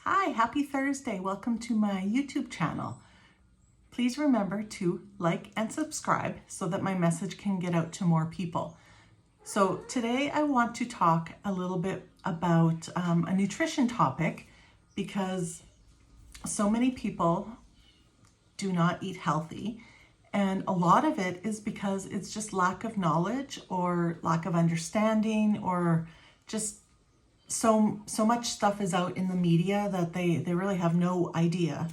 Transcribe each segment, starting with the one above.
Hi, happy Thursday. Welcome to my YouTube channel. Please remember to like and subscribe so that my message can get out to more people. So today I want to talk a little bit about a nutrition topic because so many people do not eat healthy, and a lot of it is because it's just lack of knowledge or lack of understanding, or just so much stuff is out in the media that they really have no idea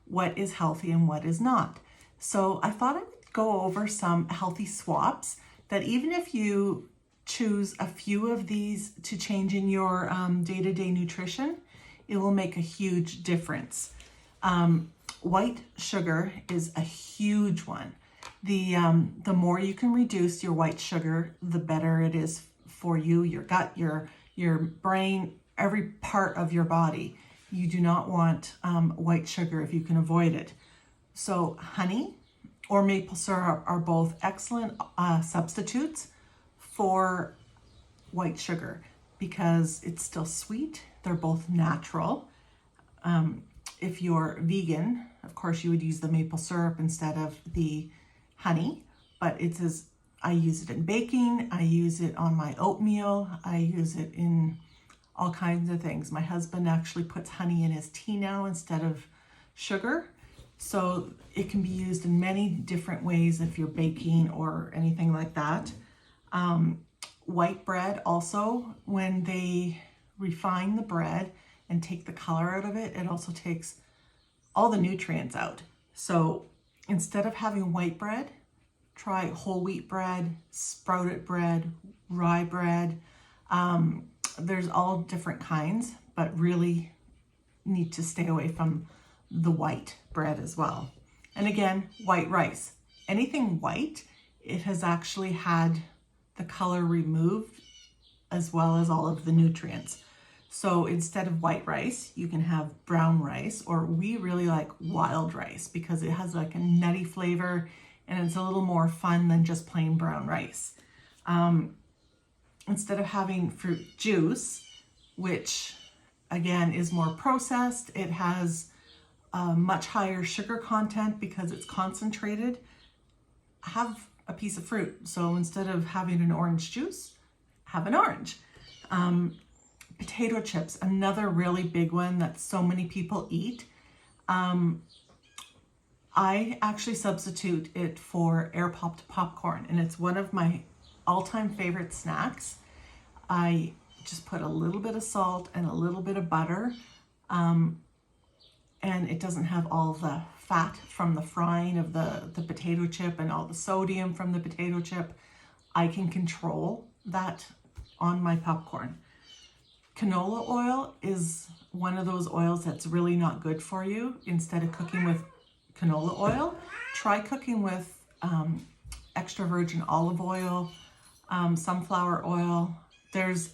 what is healthy and what is not. So I thought I would go over some healthy swaps that even if you choose a few of these to change in your day-to-day nutrition, it will make a huge difference. White sugar is a huge one. The more you can reduce your white sugar, the better it is for you, your gut, your brain, every part of your body. You do not want white sugar if you can avoid it. So honey or maple syrup are both excellent substitutes for white sugar because it's still sweet. They're both natural. If you're vegan, of course, you would use the maple syrup instead of the honey, but I use it in baking, I use it on my oatmeal, I use it in all kinds of things. My husband actually puts honey in his tea now instead of sugar. So it can be used in many different ways if you're baking or anything like that. White bread also, when they refine the bread and take the color out of it, it also takes all the nutrients out. So instead of having white bread, try whole wheat bread, sprouted bread, rye bread. There's all different kinds, but really need to stay away from the white bread as well. And again, white rice. Anything white, it has actually had the color removed as well as all of the nutrients. So instead of white rice, you can have brown rice, or we really like wild rice because it has like a nutty flavor and it's a little more fun than just plain brown rice. Instead of having fruit juice, which again is more processed, it has a much higher sugar content because it's concentrated, have a piece of fruit. So instead of having an orange juice, have an orange. Potato chips, another really big one that so many people eat. I actually substitute it for air popped popcorn, and it's one of my all-time favorite snacks. I just put a little bit of salt and a little bit of butter, and it doesn't have all the fat from the frying of the potato chip and all the sodium from the potato chip. I can control that on my popcorn. Canola oil is one of those oils that's really not good for you. Instead of cooking with canola oil, try cooking with extra virgin olive oil, sunflower oil. There's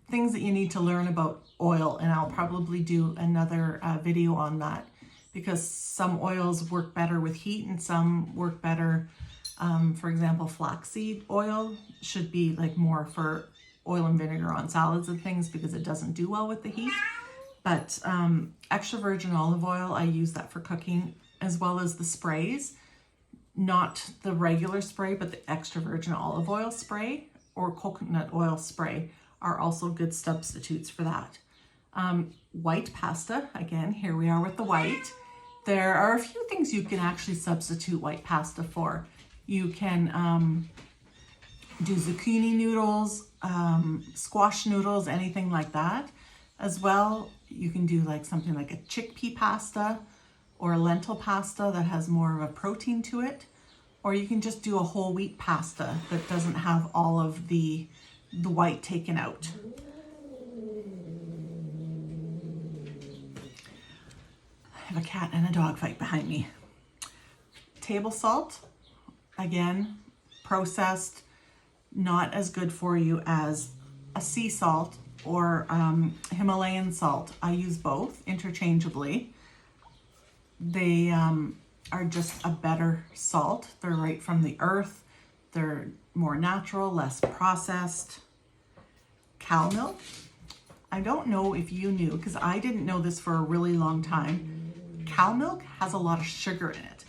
things that you need to learn about oil, and I'll probably do another video on that because some oils work better with heat and some work better. For example, flaxseed oil should be like more for oil and vinegar on salads and things because it doesn't do well with the heat. But extra virgin olive oil, I use that for cooking, as well as the sprays, not the regular spray, but the extra virgin olive oil spray or coconut oil spray are also good substitutes for that. White pasta, again, here we are with the white. There are a few things you can actually substitute white pasta for. You can do zucchini noodles, squash noodles, anything like that. As well, you can do like something like a chickpea pasta or a lentil pasta that has more of a protein to it. Or you can just do a whole wheat pasta that doesn't have all of the white taken out. I have a cat and a dog fight behind me. Table salt, again, processed, not as good for you as a sea salt or Himalayan salt. I use both interchangeably. They are just a better salt. They're right from the earth. They're more natural, less processed. Cow milk. I don't know if you knew, because I didn't know this for a really long time. Cow milk has a lot of sugar in it.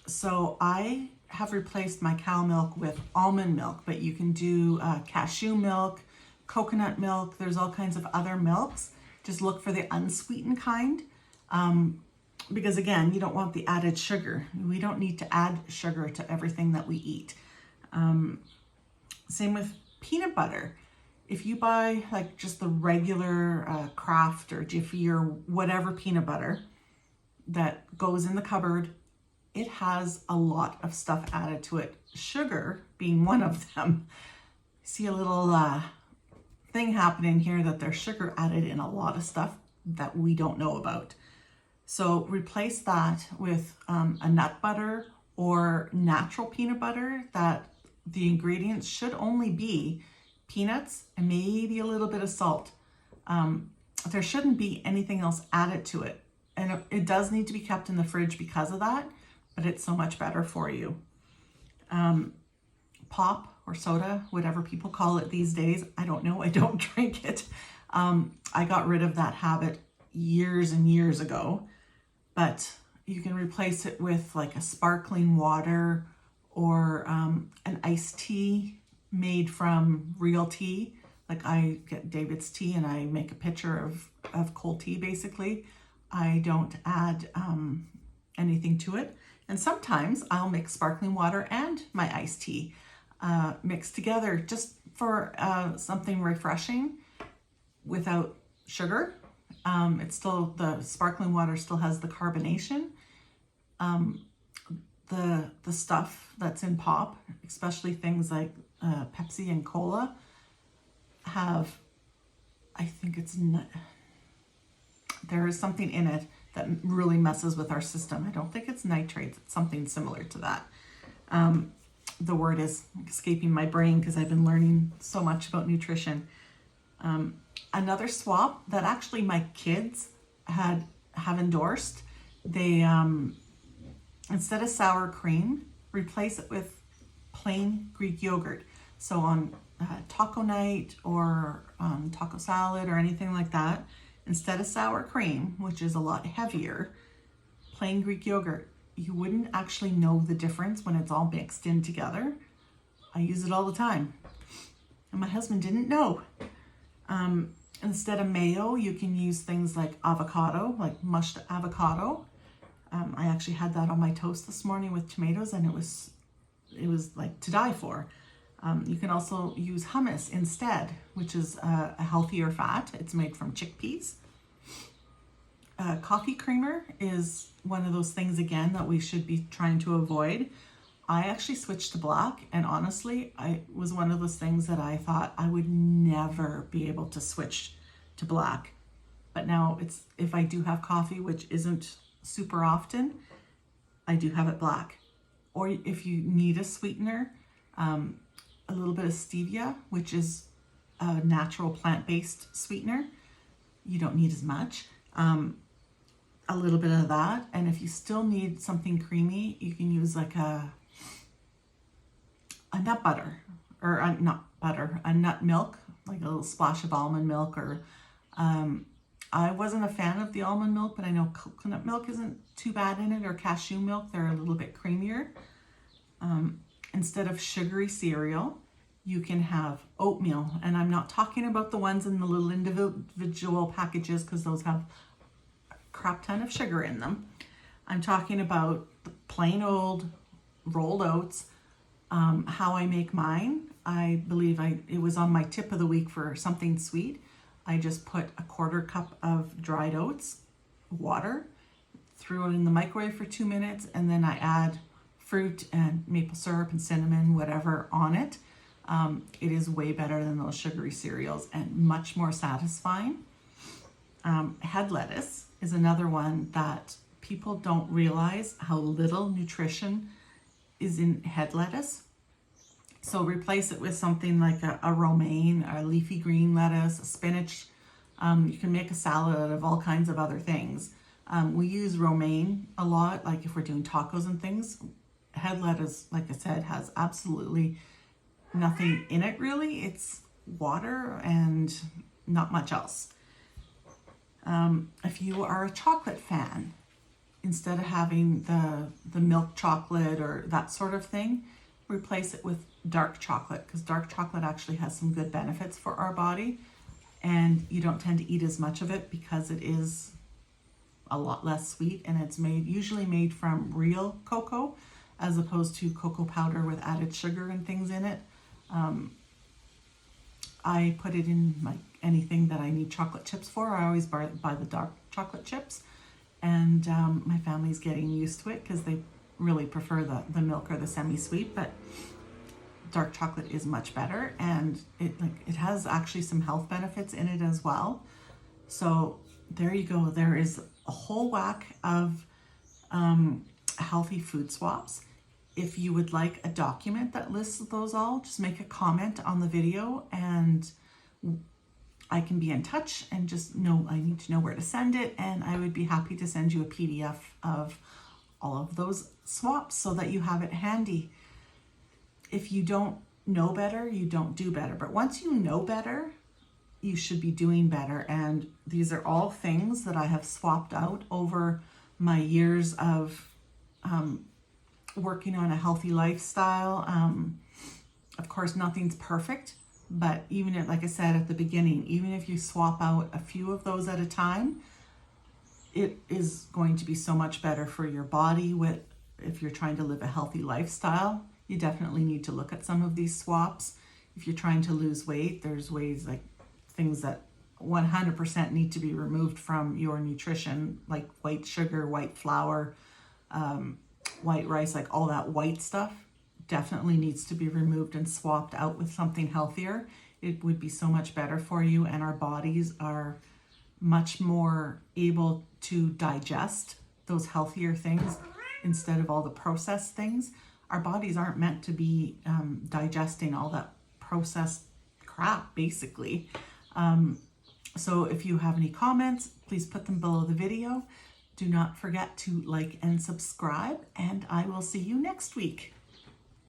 So I have replaced my cow milk with almond milk, but you can do cashew milk, coconut milk. There's all kinds of other milks. Just look for the unsweetened kind. Because again, you don't want the added sugar. We don't need to add sugar to everything that we eat. Same with peanut butter. If you buy like just the regular Kraft or Jiffy or whatever peanut butter that goes in the cupboard, it has a lot of stuff added to it. Sugar being one of them. See a little thing happening here that there's sugar added in a lot of stuff that we don't know about. So replace that with a nut butter or natural peanut butter that the ingredients should only be peanuts and maybe a little bit of salt. There shouldn't be anything else added to it. And it does need to be kept in the fridge because of that, but it's so much better for you. Pop or soda, whatever people call it these days, I don't know, I don't drink it. I got rid of that habit years and years ago, but you can replace it with like a sparkling water or an iced tea made from real tea. Like I get David's tea and I make a pitcher of cold tea basically. I don't add anything to it. And sometimes I'll mix sparkling water and my iced tea mixed together just for something refreshing without sugar. It's still, the sparkling water still has the carbonation. The stuff that's in pop, especially things like Pepsi and cola, have, I think there is something in it that really messes with our system. I don't think it's nitrates, it's something similar to that. The word is escaping my brain because I've been learning so much about nutrition. Another swap that actually my kids have endorsed, they instead of sour cream, replace it with plain Greek yogurt. So on taco night or taco salad or anything like that, instead of sour cream, which is a lot heavier, plain Greek yogurt. You wouldn't actually know the difference when it's all mixed in together. I use it all the time. And my husband didn't know. Instead of mayo, you can use things like avocado, like mushed avocado. I actually had that on my toast this morning with tomatoes and it was like to die for. You can also use hummus instead, which is a healthier fat. It's made from chickpeas. Coffee creamer is one of those things, again, that we should be trying to avoid. I actually switched to black, and honestly, I was one of those things that I thought I would never be able to switch to black. But now if I do have coffee, which isn't super often, I do have it black. Or if you need a sweetener, a little bit of stevia, which is a natural plant-based sweetener. You don't need as much. A little bit of that. And if you still need something creamy, you can use like a nut butter, or a nut milk, like a little splash of almond milk. Or I wasn't a fan of the almond milk, but I know coconut milk isn't too bad in it, or cashew milk. They're a little bit creamier. Instead of sugary cereal, you can have oatmeal. And I'm not talking about the ones in the little individual packages, because those have a crap ton of sugar in them. I'm talking about the plain old rolled oats. How I make mine, I believe it was on my tip of the week for something sweet. I just put a 1/4 cup of dried oats, water, threw it in the microwave for 2 minutes, and then I add fruit and maple syrup and cinnamon, whatever, on it. It is way better than those sugary cereals and much more satisfying. Head lettuce is another one that people don't realize how little nutrition is in head lettuce. So replace it with something like a romaine, a leafy green lettuce, a spinach. You can make a salad out of all kinds of other things. We use romaine a lot, like if we're doing tacos and things. Head lettuce, like I said, has absolutely nothing in it really. It's water and not much else. If you are a chocolate fan, instead of having the milk chocolate or that sort of thing, replace it with dark chocolate, because dark chocolate actually has some good benefits for our body, and you don't tend to eat as much of it because it is a lot less sweet, and it's usually made from real cocoa as opposed to cocoa powder with added sugar and things in it. I put it in like anything that I need chocolate chips for. I always buy the dark chocolate chips, and my family's getting used to it because they really prefer the milk or the semi-sweet, but dark chocolate is much better, and it has actually some health benefits in it as well. So there you go. There is a whole whack of healthy food swaps. If you would like a document that lists those all, just make a comment on the video and I can be in touch, and just know I need to know where to send it, and I would be happy to send you a PDF of all of those swaps so that you have it handy. If you don't know better, you don't do better. But once you know better, you should be doing better. And these are all things that I have swapped out over my years of working on a healthy lifestyle. Of course, nothing's perfect, but even if, like I said at the beginning, even if you swap out a few of those at a time, it is going to be so much better for your body. If you're trying to live a healthy lifestyle, you definitely need to look at some of these swaps. If you're trying to lose weight, there's ways, like things that 100% need to be removed from your nutrition, like white sugar, white flour, white rice, like all that white stuff definitely needs to be removed and swapped out with something healthier. It would be so much better for you, and our bodies are much more able to digest those healthier things instead of all the processed things. Our bodies aren't meant to be digesting all that processed crap, basically. So if you have any comments, please put them below the video. Do not forget to like and subscribe, and I will see you next week.